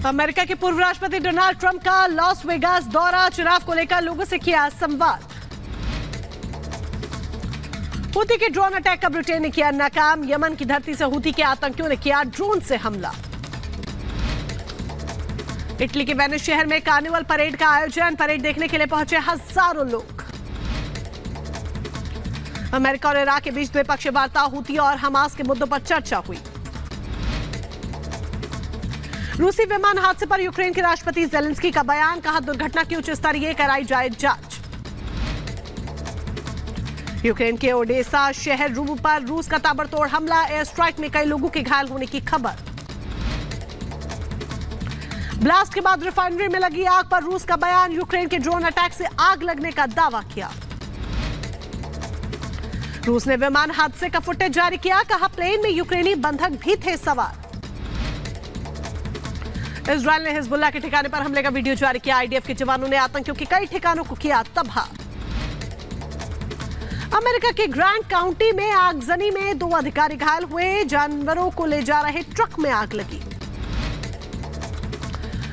America के पूर्व राष्ट्रपति डोनाल्ड ट्रंप का लॉस वेगास दौरा, चुनाव को लेकर लोगों से किया संवाद। हूती के ड्रोन अटैक का ब्रिटेन ने किया नाकाम, यमन की धरती से हूती के आतंकियों ने किया ड्रोन से हमला। इटली के वेनिस शहर में कार्निवल परेड का आयोजन, परेड देखने के लिए पहुंचे हजारों लोग। अमेरिका और इराक के बीच द्विपक्षीय वार्ता, हूती और हमास के मुद्दों पर चर्चा हुई। रूसी विमान हादसे पर यूक्रेन के राष्ट्रपति जेलेंस्की का बयान, कहा दुर्घटना की उच्च स्तरीय कराई जाए जांच। यूक्रेन के ओडेसा शहर पर रूस का ताबड़तोड़ हमला, एयर स्ट्राइक में कई लोगों के घायल होने की खबर। ब्लास्ट के बाद रिफाइनरी में लगी आग पर रूस का बयान, यूक्रेन के ड्रोन अटैक से आग लगने का दावा किया। रूस ने विमान हादसे का फुटेज जारी किया, कहा प्लेन में यूक्रेनी बंधक भी थे सवार। इजरायल ने हिजबुल्लाह के ठिकाने पर हमले का वीडियो जारी किया, आईडीएफ के जवानों ने आतंकियों के कई ठिकानों को किया तबाह। अमेरिका के ग्रांट काउंटी में आगजनी में 2 अधिकारी घायल हुए, जानवरों को ले जा रहे ट्रक में आग लगी।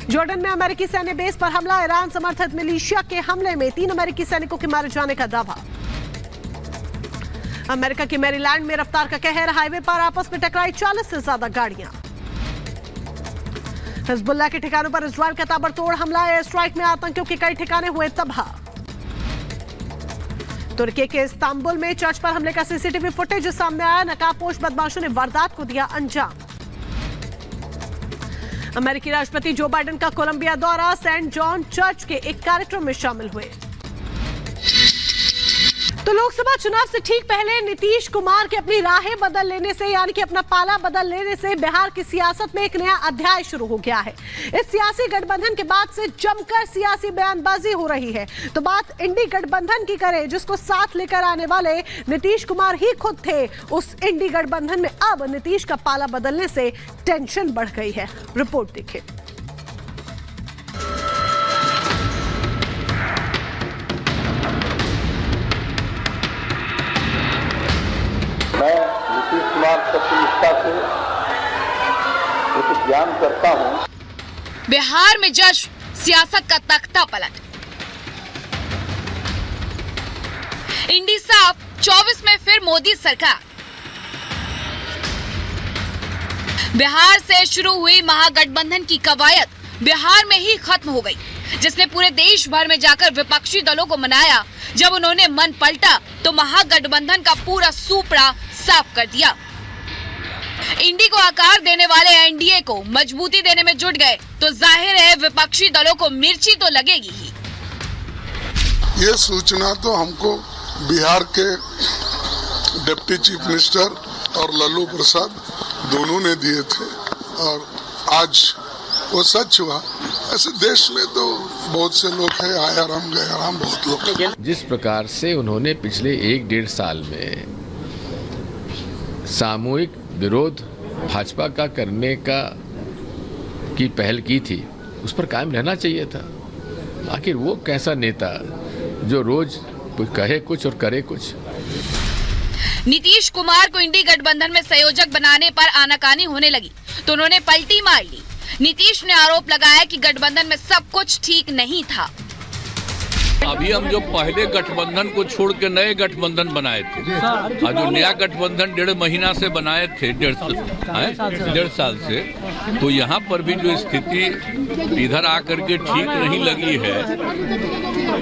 जॉर्डन में अमेरिकी सैन्य बेस पर हमला, ईरान समर्थित मिलिशिया के हमले में 3 अमेरिकी सैनिकों के मारे जाने का दावा। अमेरिका के मैरीलैंड में रफ्तार का कहर, हाईवे पर आपस में टकराई 40 से ज्यादा गाड़ियां। हिजबुल्लाह के ठिकानों पर इजरायल का ताबड़तोड़ हमला, एयर स्ट्राइक में आतंकियों के कई ठिकाने हुए तबाह। तुर्की के इस्तांबुल में चर्च पर हमले का सीसीटीवी फुटेज सामने आया, नकाबपोश बदमाशों ने वारदात को दिया अंजाम। अमेरिकी राष्ट्रपति जो बाइडेन का कोलंबिया दौरा, सेंट जॉन चर्च के एक कार्यक्रम में शामिल हुए। तो लोकसभा चुनाव से ठीक पहले नीतीश कुमार के अपनी राहें बदल लेने से, यानी कि अपना पाला बदल लेने से बिहार की सियासत में एक नया अध्याय शुरू हो गया है। इस सियासी गठबंधन के बाद से जमकर सियासी बयानबाजी हो रही है। तो बात इंडी गठबंधन की करें, जिसको साथ लेकर आने वाले नीतीश कुमार ही खुद थे। उस इंडी गठबंधन में अब नीतीश का पाला बदलने से टेंशन बढ़ गई है। रिपोर्ट देखिए। मैं नीतीश कुमार सत्यनिष्ठा से उचित ज्ञान करता हूं। बिहार में जश्न, सियासत का तख्ता पलट। इंडी साफ, 24 में फिर मोदी सरकार। बिहार से शुरू हुई महागठबंधन की कवायद बिहार में ही खत्म हो गई, जिसने पूरे देश भर में जाकर विपक्षी दलों को मनाया। जब उन्होंने मन पलटा तो महागठबंधन का पूरा सूपड़ा साफ कर दिया। इंडी को आकार देने वाले एनडीए को मजबूती देने में जुट गए तो जाहिर है विपक्षी दलों को मिर्ची तो लगेगी ही। ये सूचना तो हमको बिहार के डिप्टी चीफ मिनिस्टर और लल्लू प्रसाद दोनों ने दिए थे और आज वो सच हुआ। ऐसे देश में तो बहुत से लोग हैं, आया राम गया राम, बहुत लोग। जिस प्रकार से उन्होंने पिछले 1-1.5 साल में सामूहिक विरोध भाजपा का करने की पहल की थी, उस पर कायम रहना चाहिए था। आखिर वो कैसा नेता जो रोज कहे कुछ और करे कुछ। नीतीश कुमार को इंडी गठबंधन में संयोजक बनाने पर आनाकानी होने लगी तो उन्होंने पलटी मार ली। नीतीश ने आरोप लगाया कि गठबंधन में सब कुछ ठीक नहीं था। अभी हम जो पहले गठबंधन को छोड़ के नए गठबंधन बनाए थे, और जो नया गठबंधन 1.5 महीना से बनाए थे, 1.5 साल से, तो यहाँ पर भी जो स्थिति इधर आकर के ठीक नहीं लगी है।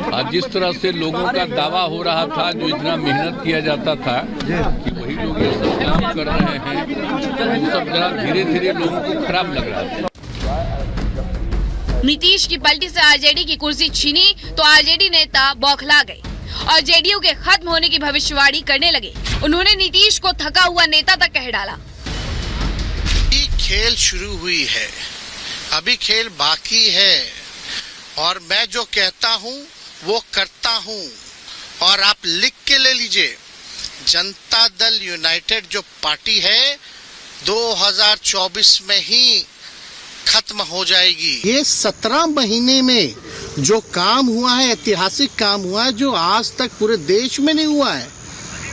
और जिस तरह से लोगों का दावा हो रहा था, जो इतना मेहनत किया जाता था कि वही लोग ये सब काम कर रहे हैं, तो सब जरा धीरे धीरे लोगों को खराब लग रहा था। नीतीश की पलटी से आरजेडी की कुर्सी छीनी तो आरजेडी नेता बौखला गए और जेडीयू के खत्म होने की भविष्यवाणी करने लगे। उन्होंने नीतीश को थका हुआ नेता तक कह डाला। खेल शुरू हुई है, अभी खेल बाकी है और मैं जो कहता हूं वो करता हूं। और आप लिख के ले लीजिए, जनता दल यूनाइटेड जो पार्टी है 2024 में ही खत्म हो जाएगी। ये 17 महीने में जो काम हुआ है, ऐतिहासिक काम हुआ है, जो आज तक पूरे देश में नहीं हुआ है।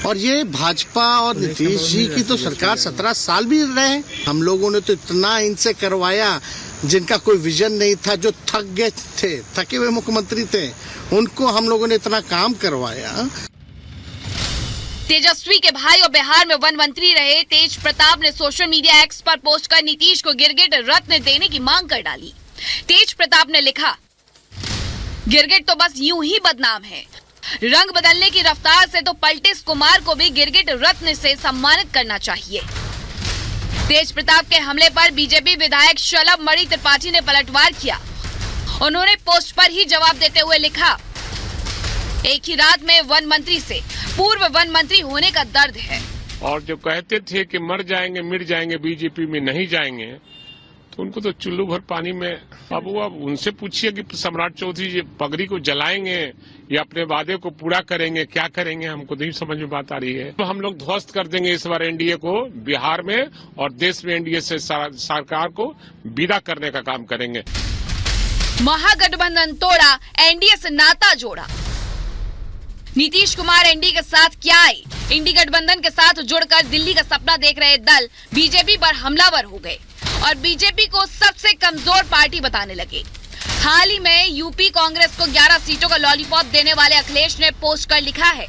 और ये भाजपा और नीतीश जी की तो सरकार 17 साल भी रहे। हम लोगों ने तो इतना इनसे करवाया, जिनका कोई विजन नहीं था, जो थक गए थे, थके हुए मुख्यमंत्री थे, उनको हम लोगों ने इतना काम करवाया। तेजस्वी के भाई और बिहार में वन मंत्री रहे तेज प्रताप ने सोशल मीडिया एक्स पर पोस्ट कर नीतीश को गिरगिट रत्न देने की मांग कर डाली। तेज प्रताप ने लिखा, गिरगिट तो बस यूं ही बदनाम है, रंग बदलने की रफ्तार से तो पलटेश कुमार को भी गिरगिट रत्न से सम्मानित करना चाहिए। तेज प्रताप के हमले पर बीजेपी विधायक शलभ मणि त्रिपाठी ने पलटवार किया। उन्होंने पोस्ट पर ही जवाब देते हुए लिखा, एक ही रात में वन मंत्री से पूर्व वन मंत्री होने का दर्द है। और जो कहते थे कि मर जाएंगे मिट जाएंगे बीजेपी में नहीं जाएंगे, तो उनको तो चुल्लू भर पानी में। अब उनसे पूछिए कि सम्राट चौधरी जी पगड़ी को जलाएंगे या अपने वादे को पूरा करेंगे, क्या करेंगे, हमको नहीं समझ में बात आ रही है। तो हम लोग ध्वस्त कर देंगे इस बार एनडीए को बिहार में, और देश में एनडीए से सरकार को विदा करने का काम करेंगे। महागठबंधन तोड़ा, एनडीए से नाता जोड़ा। नीतीश कुमार एनडीए के साथ क्या आए? इंडी गठबंधन के साथ जुड़कर दिल्ली का सपना देख रहे दल बीजेपी पर हमलावर हो गए और बीजेपी को सबसे कमजोर पार्टी बताने लगे। हाल ही में यूपी कांग्रेस को 11 सीटों का लॉलीपॉप देने वाले अखिलेश ने पोस्ट कर लिखा है,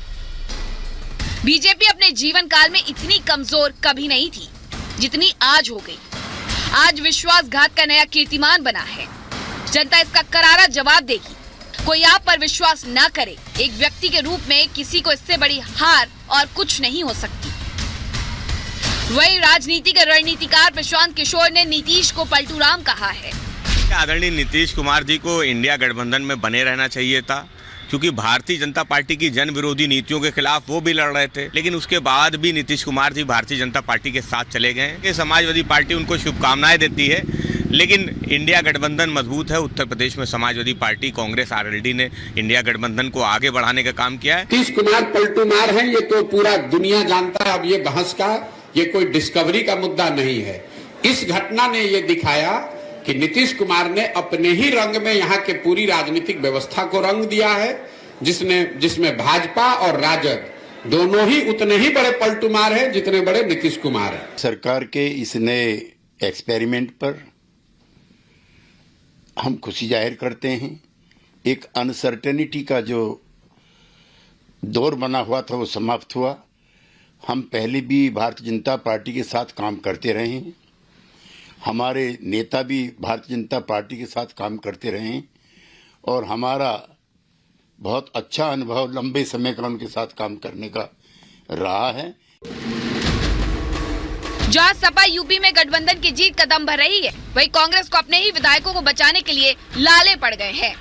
बीजेपी अपने जीवन काल में इतनी कमजोर कभी नहीं थी जितनी आज हो गई। आज विश्वासघात का नया कीर्तिमान बना है। जनता इसका करारा जवाब देगी। कोई आप पर विश्वास न करे, एक व्यक्ति के रूप में किसी को इससे बड़ी हार और कुछ नहीं हो सकती। वही राजनीति के रणनीतिकार प्रशांत किशोर ने नीतीश को पलटूराम कहा है। आदरणीय नीतीश कुमार जी को इंडिया गठबंधन में बने रहना चाहिए था, क्योंकि भारतीय जनता पार्टी की जन विरोधी नीतियों के खिलाफ वो भी लड़ रहे थे, लेकिन उसके बाद भी नीतीश कुमार जी भारतीय जनता पार्टी के साथ चले गए हैं। समाजवादी पार्टी उनको शुभकामनाएं देती है, लेकिन इंडिया गठबंधन मजबूत है। उत्तर प्रदेश में समाजवादी पार्टी, कांग्रेस, आरएलडी ने इंडिया गठबंधन को आगे बढ़ाने का काम किया है। नीतीश कुमार पलटूमार हैं, ये तो पूरा दुनिया जानता है। अब ये बहस का ये कोई डिस्कवरी का मुद्दा नहीं है। इस घटना ने ये दिखाया कि नीतीश कुमार ने अपने ही रंग में यहाँ के पूरी राजनीतिक व्यवस्था को रंग दिया है, जिसमें भाजपा और राजद दोनों ही उतने ही बड़े पलटूमार हैं जितने बड़े नीतीश कुमार हैं। सरकार के इस नए एक्सपेरिमेंट पर हम खुशी जाहिर करते हैं। एक अनसर्टेनिटी का जो दौर बना हुआ था वो समाप्त हुआ। हम पहले भी भारतीय जनता पार्टी के साथ काम करते रहे हैं, हमारे नेता भी भारतीय जनता पार्टी के साथ काम करते रहे हैं और हमारा बहुत अच्छा अनुभव लंबे समय का उनके साथ काम करने का रहा है। जहां सपा यूपी में गठबंधन की जीत कदम भर रही है, वहीं कांग्रेस को अपने ही विधायकों को बचाने के लिए लाले पड़ गए हैं।